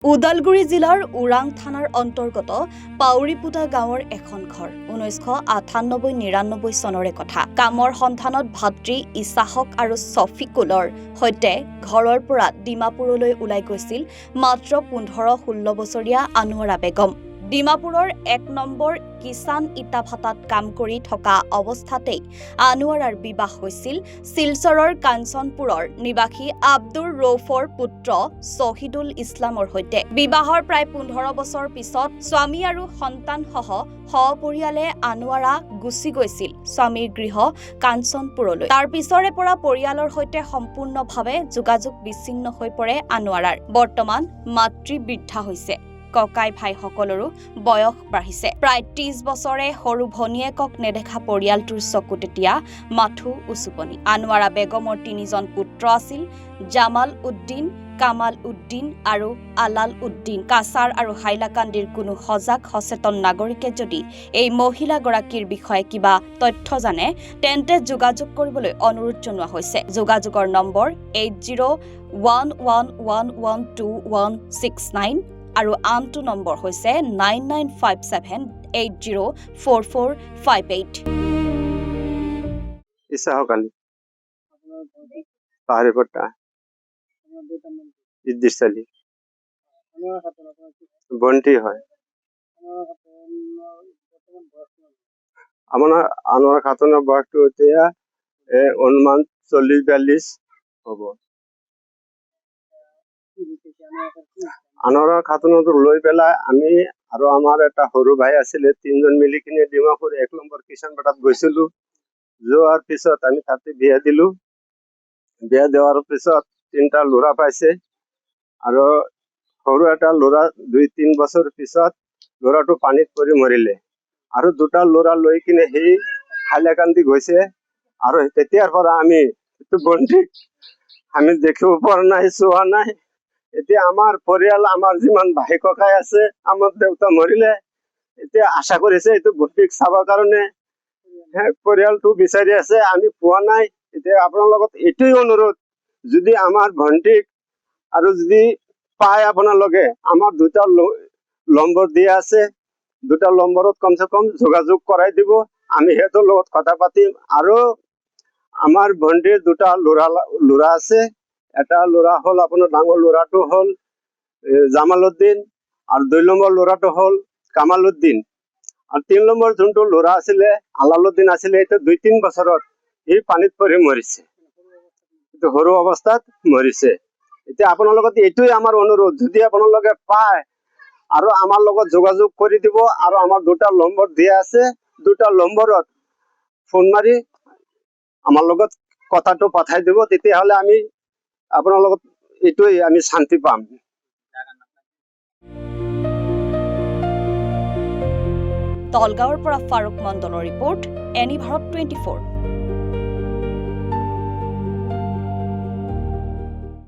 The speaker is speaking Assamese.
ওদালগুৰি জিলাৰ ওৰাং থানাৰ অন্তৰ্গত পাউৰিপুতা গাঁৱৰ এখন ঘৰ 1998-99 চনৰে কথা। কামৰ সন্ধানত ভাতৃ ইছাহক আৰু ছফিকুলৰ সৈতে ঘৰৰ পৰা ডিমাপুৰলৈ ওলাই গৈছিল মাত্ৰ 15-16 বছৰীয়া আনোৱাৰা বেগম। ডিমাপুৰৰ 1 নম্বৰ কিষাণ ইটা ভাটাত কাম কৰি থকা অৱস্থাতেই আনোৱাৰাৰ বিবাহ হৈছিল শিলচৰৰ কাঞ্চনপুৰৰ নিবাসী আব্দুৰ ৰৌফৰ পুত্ৰ শ্বহিদুল ইছলামৰ সৈতে। বিবাহৰ প্ৰায় 15 বছৰ পিছত স্বামী আৰু সন্তানসহ সপৰিয়ালে আনোৱাৰা গুচি গৈছিল স্বামীৰ গৃহ কাঞ্চনপুৰলৈ। তাৰ পিছৰে পৰা পৰিয়ালৰ সৈতে সম্পূৰ্ণভাৱে যোগাযোগ বিচ্ছিন্ন হৈ পৰে আনোৱাৰাৰ। বৰ্তমান মাতৃ বৃদ্ধা হৈছে। ককাই ভাইসকলৰো বয়স বাঢ়িছে। প্ৰায় 30 বছৰে সৰু ভনীয়েকক নেদেখা পৰিয়ালটোৰ চকুত এতিয়া মাথো উচুপনি। আনোৱাৰা বেগমৰ 3জন পুত্ৰ আছিল, জামাল উদ্দিন, কামাল উদ্দিন আৰু আলাল উদ্দিন। কাছাৰ আৰু হাইলাকান্দিৰ কোনো সজাগ সচেতন নাগৰিকে যদি এই মহিলাগৰাকীৰ বিষয়ে কিবা তথ্য জানে তেন্তে যোগাযোগ কৰিবলৈ অনুৰোধ জনোৱা হৈছে। যোগাযোগৰ নম্বৰ 8011112169 আৰু আনটো নম্বৰ হৈছে 9957804458। ইছাহক আলী, পাহাড়িপট্টা, ইদ্রিস আলী, বন্টি হয়। আমার আনোয়ারা খাতুনের বয়সটো এতিয়া অনুমান 40-42 হব। আনোয়ারা খাতুনক লৈ পেলাই আমি আৰু আমাৰ এটা সৰু ভাই আছিলে, 3জন মিলি কিনে ডিমাপুৰ 1 নম্বৰ কিষাণ ভাটাত গৈছিলো। যোৱাৰ পিছত আমি তাতে বিয়া দিলো। বিয়া দেওয়াৰ পিছত 3টা ল'ৰা পাইছে আৰু সৰু এটা ল'ৰা 2-3 বছৰ পিছত ল'ৰাটো পানীত পৰি মৰিলে আৰু 2টা ল'ৰা লৈ কিনে সেই হাইলাকান্দি গৈছে। আৰু তেতিয়াৰ পৰা আমি বন্টিক আমি দেখিব পৰা নাই, চোৱা নাই। এতিয়া আমাৰ পৰিয়াল, আমাৰ যিমান ভাই ককাই আছে, আমাৰ দেউতা মৰিলে, এতিয়া আশা কৰিছে এইটো বন্টিক চাবৰ কাৰণে পৰিয়ালটো বিচাৰি আছে, আমি পোৱা নাই। এতিয়া আপোনাৰ লগত এইটোই অনুৰোধ, যদি আমাৰ ভন্টিক আৰু যদি পায় আপোনালোকে, আমাৰ 2টা নম্বৰ দিয়া আছে, 2টা নম্বৰত কমচে কম যোগাযোগ কৰাই দিব। আমি সিহঁতৰ লগত কথা পাতিম। আৰু আমাৰ ভন্টিৰ 2টা ল'ৰা আছে। এটা ল'ৰা হ'ল আপোনাৰ ডাঙৰ ল'ৰাটো হ'ল জামাল উদ্দিন আৰু 2 নম্বৰ ল'ৰাটো হ'ল কামাল উদ্দিন। আৰু 3 নম্বৰ যোনটো ল'ৰা আছিলে আলাল উদ্দিন আছিলে, এইটো 2-3 বছৰত সি পানীত পৰি মৰিছে, সৰু অৱস্থাত মৰিছে। এতিয়া আপোনাৰ লগত এইটোৱে আমাৰ অনুৰোধ, যদি আপোনালোকে পায় আৰু আমাৰ লগত যোগাযোগ কৰি দিব। আৰু আমাৰ 2টা নম্বৰ দিয়া আছে, 2টা নম্বৰত ফোন মাৰি আমাৰ লগত কথাটো পঠাই দিব। তেতিয়াহ'লে আমি আপোনাৰ লগত এইটোৱে আমি শান্তি পাম। তলগাঁৱৰ পৰা ফাৰুক মণ্ডলৰ ৰিপৰ্ট, এনি ভাৰত 24।